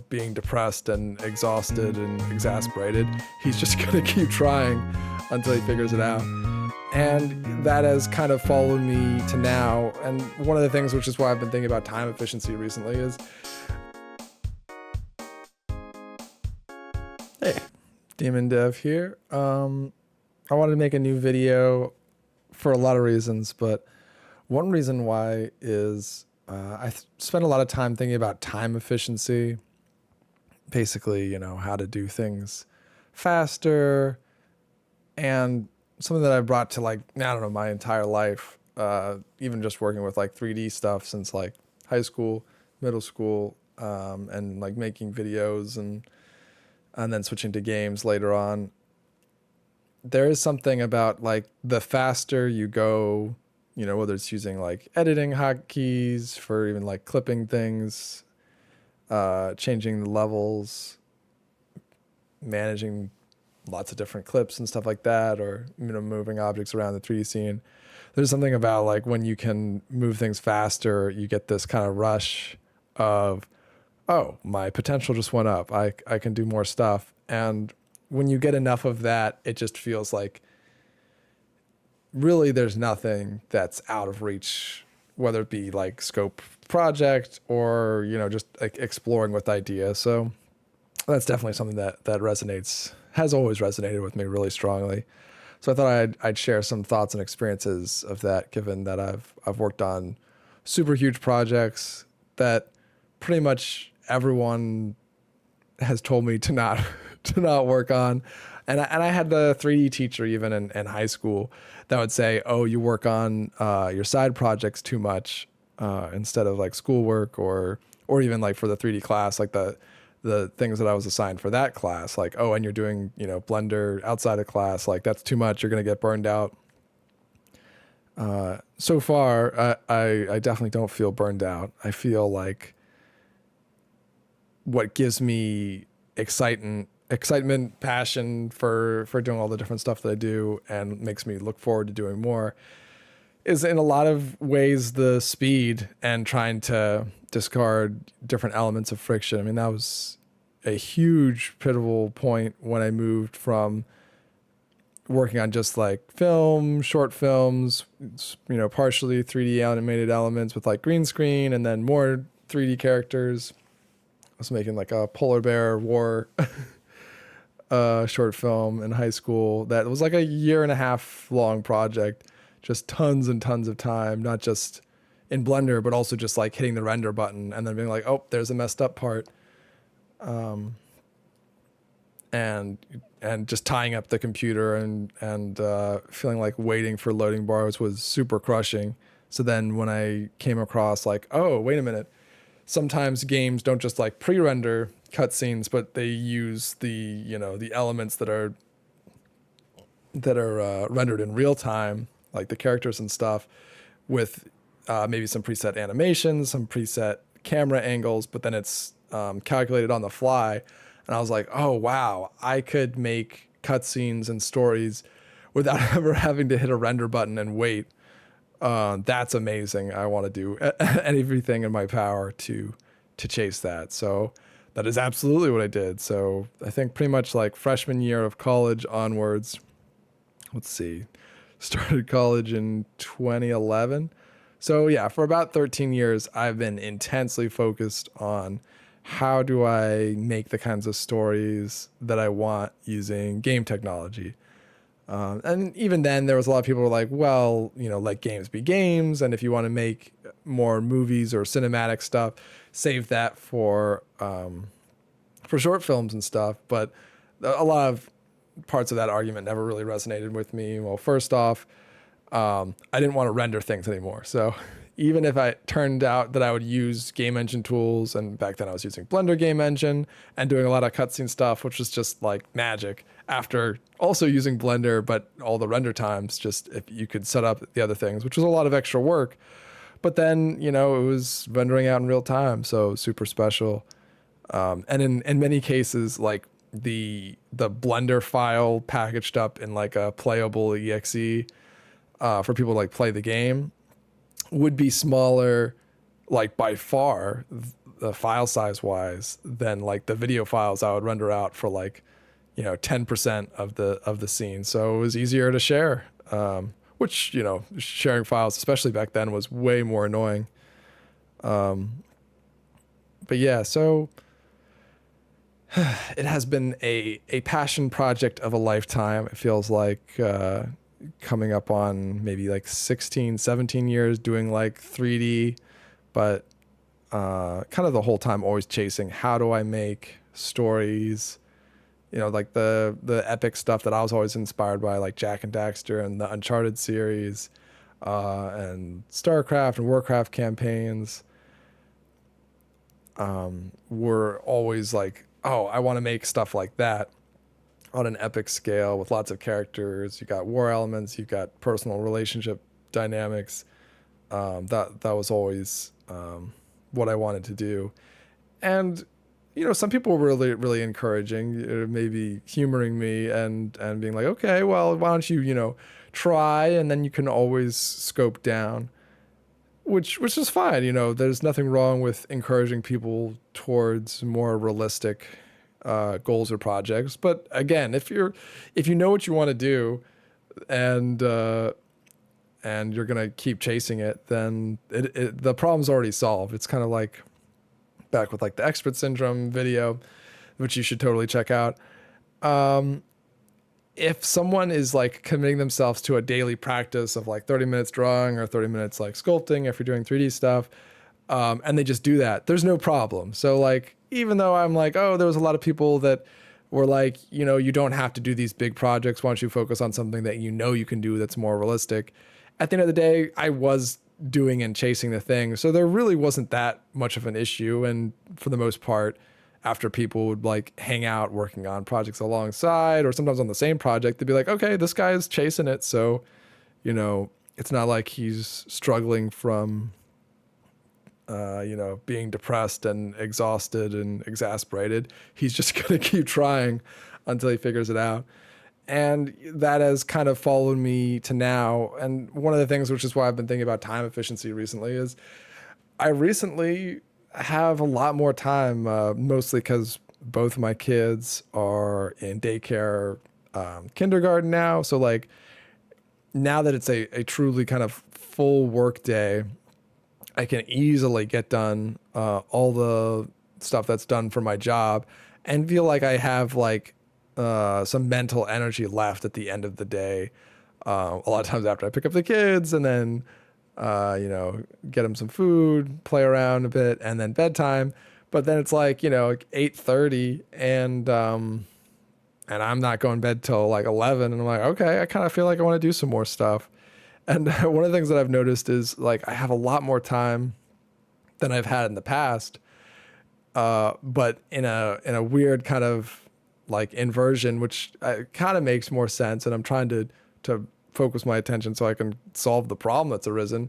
being depressed and exhausted and exasperated. He's just going to keep trying until he figures it out. And that has kind of followed me to now. And one of the things, which is why I've been thinking about time efficiency recently, is, hey, Demon Dev here. I wanted to make a new video for a lot of reasons, but one reason why is I spend a lot of time thinking about time efficiency, basically, how to do things faster, and something that I brought to my entire life, even just working with 3D stuff since high school, middle school, and making videos and then switching to games later on. There is something about the faster you go, whether it's using editing hotkeys for even clipping things, changing the levels, managing lots of different clips and stuff like that, or moving objects around the 3D scene. There's something about when you can move things faster, you get this kind of rush of, oh, my potential just went up. I can do more stuff. And when you get enough of that, it just feels like really there's nothing that's out of reach, whether it be scope project or, just exploring with ideas. So that's definitely something that resonates, has always resonated with me really strongly. So I thought I'd share some thoughts and experiences of that, given that I've worked on super huge projects that pretty much everyone has told me to not work on. And I had the 3D teacher even in high school that would say, oh, you work on your side projects too much instead of schoolwork or even for the 3D class, the things that I was assigned for that class, oh, and you're doing, Blender outside of class, that's too much. You're going to get burned out. So far, I definitely don't feel burned out. I feel like what gives me excitement, passion for doing all the different stuff that I do and makes me look forward to doing more is in a lot of ways the speed and trying to discard different elements of friction. I mean, that was a huge pivotal point when I moved from working on just film, short films, partially 3D animated elements with green screen and then more 3D characters. I was making a polar bear war short film in high school that was a 1.5 year long project, just tons and tons of time, not just in Blender, but also just hitting the render button and then being oh, there's a messed up part. And just tying up the computer and feeling waiting for loading bars was super crushing. So then when I came across oh, wait a minute, sometimes games don't just pre-render cutscenes, but they use the the elements that are rendered in real time, the characters and stuff, with maybe some preset animations, some preset camera angles, but then it's calculated on the fly. And I was oh wow, I could make cutscenes and stories without ever having to hit a render button and wait. That's amazing. I want to do everything in my power to chase that. So that is absolutely what I did. So I think pretty much freshman year of college onwards, let's see, started college in 2011. So yeah, for about 13 years, I've been intensely focused on how do I make the kinds of stories that I want using game technology. And even then, there was a lot of people who were well, let games be games. And if you want to make more movies or cinematic stuff, save that for short films and stuff. But a lot of parts of that argument never really resonated with me. Well, first off, I didn't want to render things anymore. So even if it turned out that I would use game engine tools, and back then I was using Blender game engine and doing a lot of cutscene stuff, which was just magic, after also using Blender, but all the render times, just if you could set up the other things, which was a lot of extra work. But then, it was rendering out in real time, so super special. And in many cases, the Blender file packaged up in a playable exe for people to play the game would be smaller, by far, the file size wise than like the video files I would render out for like, 10% of the scene. So it was easier to share, which, sharing files, especially back then, was way more annoying. But yeah, so it has been a passion project of a lifetime. It feels like coming up on maybe like 16, 17 years doing like 3D, but kind of the whole time always chasing, how do I make stories, like the epic stuff that I was always inspired by, like Jak and Daxter and the Uncharted series, and StarCraft and Warcraft campaigns, were always like, oh, I want to make stuff like that on an epic scale with lots of characters. You got war elements, you've got personal relationship dynamics. That was always what I wanted to do. And some people were really, really encouraging, maybe humoring me and being like, okay, well, why don't you, try, and then you can always scope down, which is fine. There's nothing wrong with encouraging people towards more realistic goals or projects. But again, if you know what you want to do, and you're gonna keep chasing it, then the problem's already solved. It's kind of like back with like the expert syndrome video, which you should totally check out. If someone is like committing themselves to a daily practice of like 30 minutes drawing or 30 minutes like sculpting, if you're doing 3D stuff, and they just do that, there's no problem. So like, even though I'm like, oh, there was a lot of people that were like, you don't have to do these big projects. Why don't you focus on something that you can do that's more realistic? At the end of the day, I was doing and chasing the thing. So there really wasn't that much of an issue. And for the most part, after people would like hang out working on projects alongside or sometimes on the same project, they'd be like, okay, this guy's chasing it. So, it's not like he's struggling from, being depressed and exhausted and exasperated. He's just going to keep trying until he figures it out. And that has kind of followed me to now. And one of the things, which is why I've been thinking about time efficiency recently, is I recently have a lot more time, mostly because both of my kids are in daycare, kindergarten now. So like now that it's a truly kind of full work day, I can easily get done all the stuff that's done for my job and feel like I have like some mental energy left at the end of the day. A lot of times after I pick up the kids and then, get them some food, play around a bit, and then bedtime. But then it's like, 8:30 and I'm not going to bed till like 11. And I'm like, okay, I kind of feel like I want to do some more stuff. And one of the things that I've noticed is like I have a lot more time than I've had in the past, but in a weird kind of like inversion, which kind of makes more sense. And I'm trying to focus my attention so I can solve the problem that's arisen.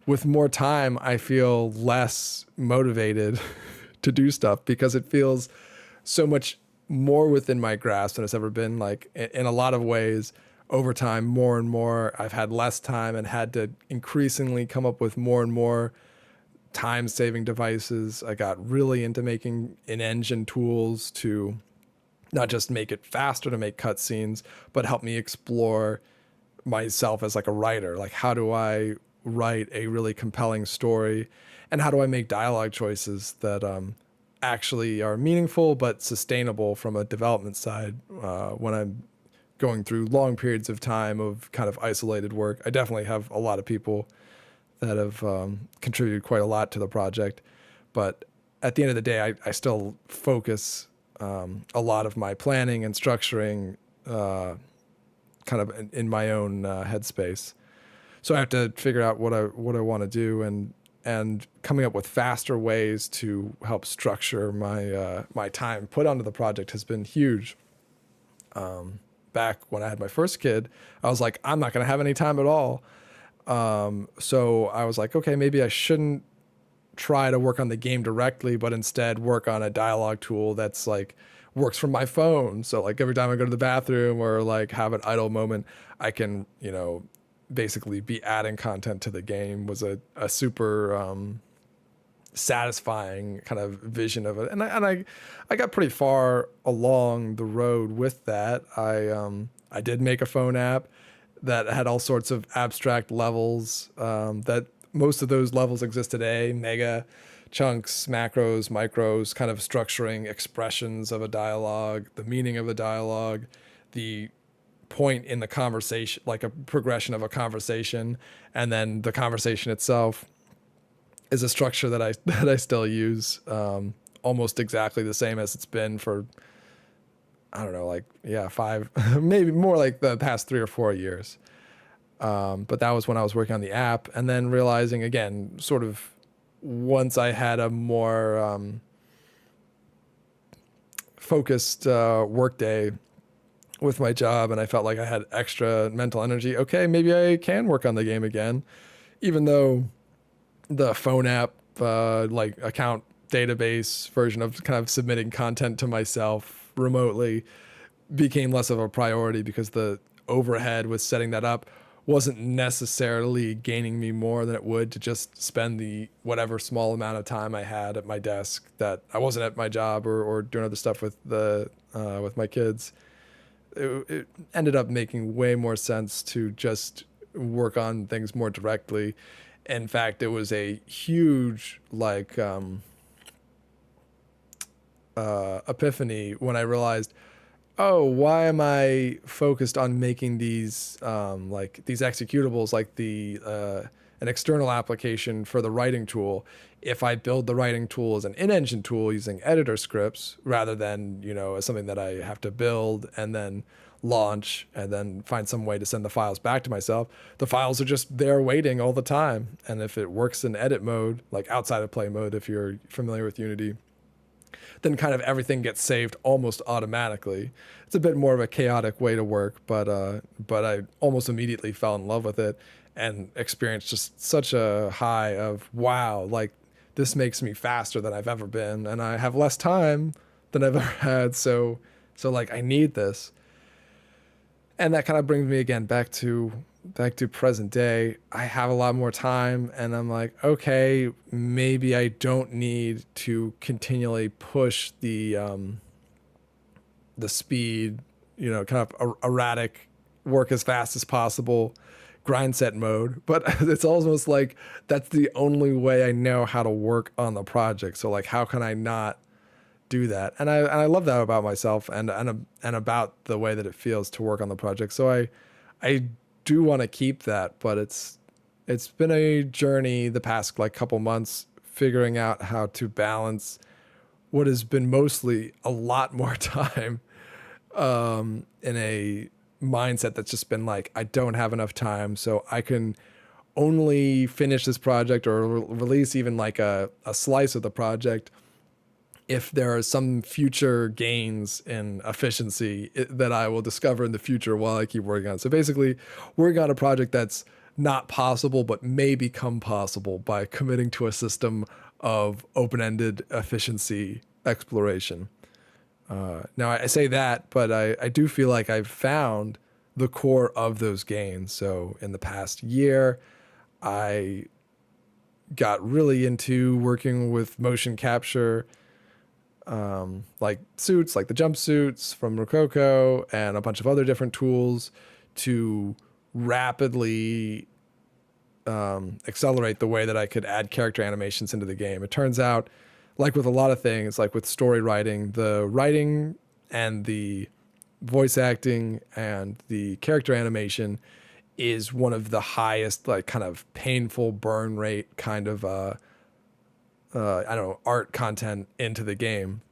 With more time, I feel less motivated to do stuff because it feels so much more within my grasp than it's ever been. Like in a lot of ways, over time, more and more, I've had less time and had to increasingly come up with more and more time-saving devices. I got really into making in-engine tools to not just make it faster to make cutscenes, but help me explore myself as like a writer. Like, how do I write a really compelling story, and how do I make dialogue choices that actually are meaningful but sustainable from a development side when I'm going through long periods of time of kind of isolated work. I definitely have a lot of people that have contributed quite a lot to the project, but at the end of the day, I still focus a lot of my planning and structuring kind of in my own headspace. So I have to figure out what I want to do, and coming up with faster ways to help structure my time put onto the project has been huge. Back when I had my first kid, I was like, I'm not going to have any time at all. So I was like, okay, maybe I shouldn't try to work on the game directly, but instead work on a dialogue tool that's like works from my phone. So like every time I go to the bathroom or like have an idle moment, I can, basically be adding content to the game. Was a super satisfying kind of vision of it. I got pretty far along the road with that. I did make a phone app that had all sorts of abstract levels, that most of those levels exist today: mega, chunks, macros, micros, kind of structuring expressions of a dialogue, the meaning of the dialogue, the point in the conversation, like a progression of a conversation, and then the conversation itself is a structure that I that I still use, almost exactly the same as it's been for, I don't know, like, yeah, 5, maybe more like the past 3 or 4 years. But that was when I was working on the app, and then realizing again, sort of once I had a more focused workday with my job, and I felt like I had extra mental energy. Okay, maybe I can work on the game again, even though the phone app, like account database version of kind of submitting content to myself remotely became less of a priority because the overhead with setting that up wasn't necessarily gaining me more than it would to just spend the whatever small amount of time I had at my desk that I wasn't at my job, or doing other stuff with my kids. It ended up making way more sense to just work on things more directly. In fact, it was a huge epiphany when I realized, oh, why am I focused on making these these executables, like the an external application for the writing tool, if I build the writing tool as an in-engine tool using editor scripts rather than, as something that I have to build and then launch and then find some way to send the files back to myself. The files are just there waiting all the time. And if it works in edit mode, like outside of play mode, if you're familiar with Unity, then kind of everything gets saved almost automatically. It's a bit more of a chaotic way to work, but I almost immediately fell in love with it and experienced just such a high of, wow, like this makes me faster than I've ever been, and I have less time than I've ever had. So like I need this. And that kind of brings me again back to present day. I have a lot more time, and I'm like, okay, maybe I don't need to continually push the speed, kind of erratic, work as fast as possible, grind set mode. But it's almost like that's the only way I know how to work on the project. So like, how can I not do that? And I love that about myself, and about the way that it feels to work on the project. So I do want to keep that, but it's been a journey the past like couple months figuring out how to balance what has been mostly a lot more time in a mindset that's just been like, I don't have enough time, so I can only finish this project or release even like a slice of the project if there are some future gains in efficiency that I will discover in the future while I keep working on it. So basically, working on a project that's not possible but may become possible by committing to a system of open-ended efficiency exploration. Now, I say that, but I do feel like I've found the core of those gains. So in the past year, I got really into working with motion capture, like suits, like the jumpsuits from Rococo and a bunch of other different tools to rapidly accelerate the way that I could add character animations into the game. It turns out, like with a lot of things, like with story writing, the writing and the voice acting and the character animation is one of the highest, like kind of painful burn rate kind of I don't know, art content into the game.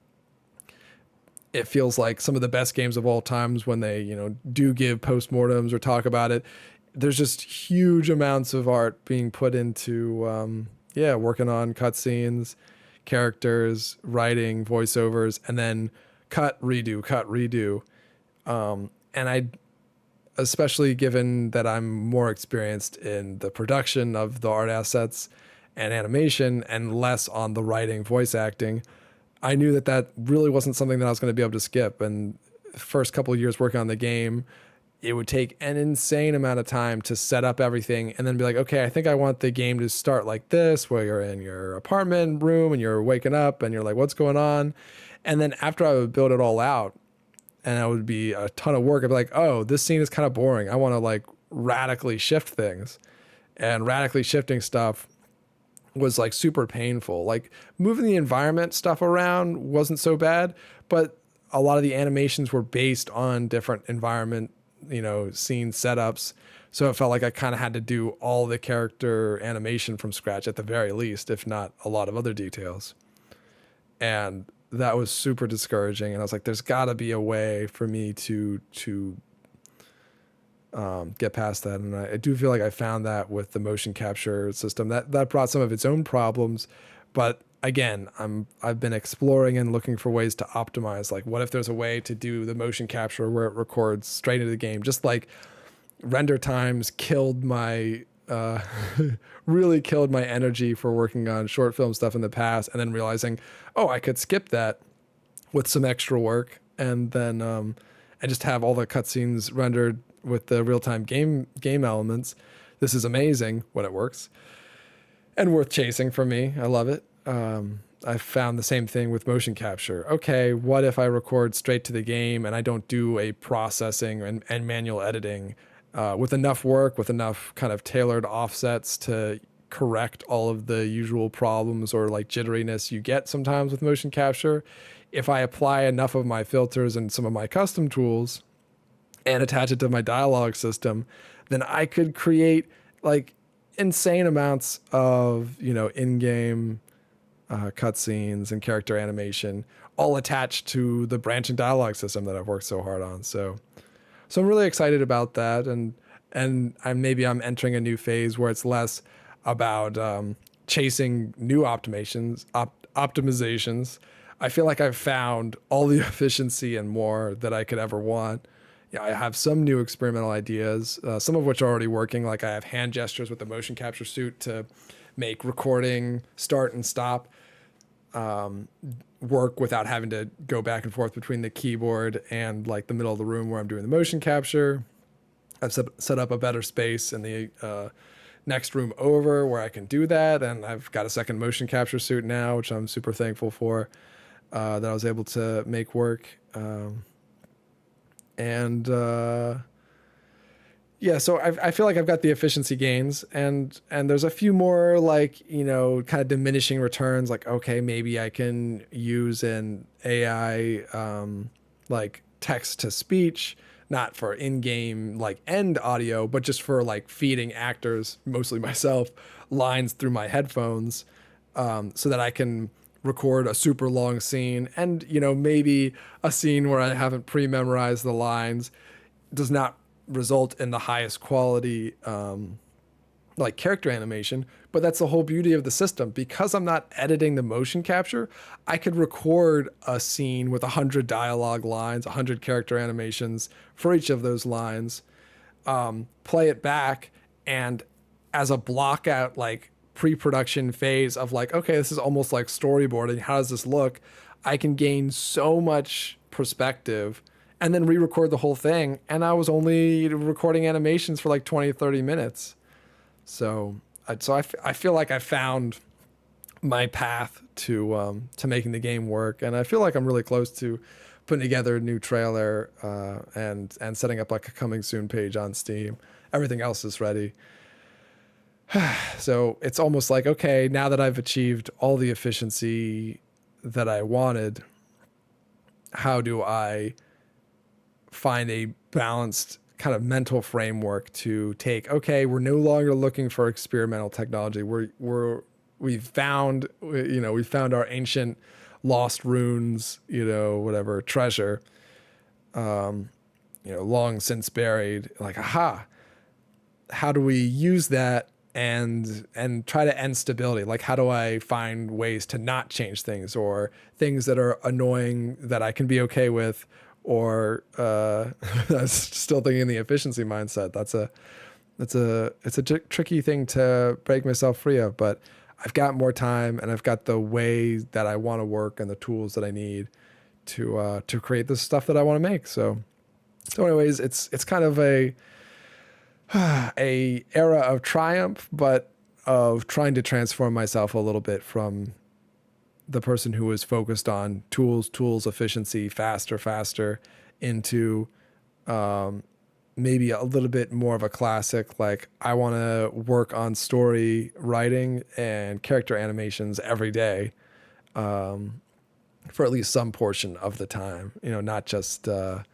It feels like some of the best games of all times when they, do give postmortems or talk about it. There's just huge amounts of art being put into, working on cutscenes, characters, writing, voiceovers, and then cut, redo. And I, especially given that I'm more experienced in the production of the art assets and animation and less on the writing, voice acting, I knew that really wasn't something that I was going to be able to skip. And the first couple of years working on the game, it would take an insane amount of time to set up everything and then be like, okay, I think I want the game to start like this, where you're in your apartment room and you're waking up and you're like, what's going on? And then after I would build it all out, and that would be a ton of work, I'd be like, oh, this scene is kind of boring. I want to like radically shift things. And radically shifting stuff was like super painful. Like moving the environment stuff around wasn't so bad, but a lot of the animations were based on different environment, scene setups. So it felt like I kind of had to do all the character animation from scratch at the very least, if not a lot of other details. And that was super discouraging. And I was like, there's got to be a way for me to get past that. And I do feel like I found that with the motion capture system. That brought some of its own problems, but again, I've been exploring and looking for ways to optimize. Like, what if there's a way to do the motion capture where it records straight into the game? Just like render times killed my really killed my energy for working on short film stuff in the past, and then realizing, oh, I could skip that with some extra work, and then I just have all the cutscenes rendered with the real-time game elements. This is amazing when it works, and worth chasing for me. I love it. I found the same thing with motion capture. Okay, what if I record straight to the game and I don't do a processing and manual editing with enough work, with enough kind of tailored offsets to correct all of the usual problems or like jitteriness you get sometimes with motion capture? If I apply enough of my filters and some of my custom tools and attach it to my dialogue system, then I could create like insane amounts of, in-game cutscenes and character animation, all attached to the branching dialogue system that I've worked so hard on. So I'm really excited about that, and I'm entering a new phase where it's less about chasing new optimizations. I feel like I've found all the efficiency and more that I could ever want. Yeah, I have some new experimental ideas, some of which are already working. Like I have hand gestures with the motion capture suit to make recording start and stop work without having to go back and forth between the keyboard and like the middle of the room where I'm doing the motion capture. I've set up a better space in the next room over where I can do that, and I've got a second motion capture suit now, which I'm super thankful for, that I was able to make work. Yeah, so I feel like I've got the efficiency gains, and there's a few more like, kind of diminishing returns. Like, okay, maybe I can use an AI like text to speech, not for in-game like end audio, but just for like feeding actors, mostly myself, lines through my headphones, so that I can record a super long scene, and maybe a scene where I haven't pre-memorized the lines does not result in the highest quality like character animation, but that's the whole beauty of the system. Because I'm not editing the motion capture, I could record a scene with 100 dialogue lines, 100 character animations for each of those lines, play it back, and as a block out like pre-production phase of like, okay, this is almost like storyboarding, how does this look, I can gain so much perspective and then re-record the whole thing. And I was only recording animations for like 20, 30 minutes. So I feel like I found my path to making the game work. And I feel like I'm really close to putting together a new trailer and setting up like a coming soon page on Steam. Everything else is ready. So it's almost like, okay, now that I've achieved all the efficiency that I wanted, how do I find a balanced kind of mental framework to take? Okay, we're no longer looking for experimental technology. We've found our ancient lost runes, whatever treasure, long since buried. Like, aha, how do we use that and try to end stability? Like, how do I find ways to not change things, or things that are annoying that I can be okay with? Or I was still thinking the efficiency mindset. It's a tricky thing to break myself free of, but I've got more time, and I've got the way that I want to work and the tools that I need to create the stuff that I want to make. So So anyways, it's kind of a era of triumph, but of trying to transform myself a little bit from the person who was focused on tools, efficiency, faster, into maybe a little bit more of a classic. Like, I want to work on story writing and character animations every day, for at least some portion of the time, not just the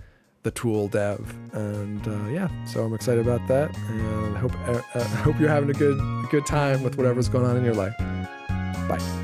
tool dev. And yeah, so I'm excited about that, and I hope you're having a good time with whatever's going on in your life. Bye.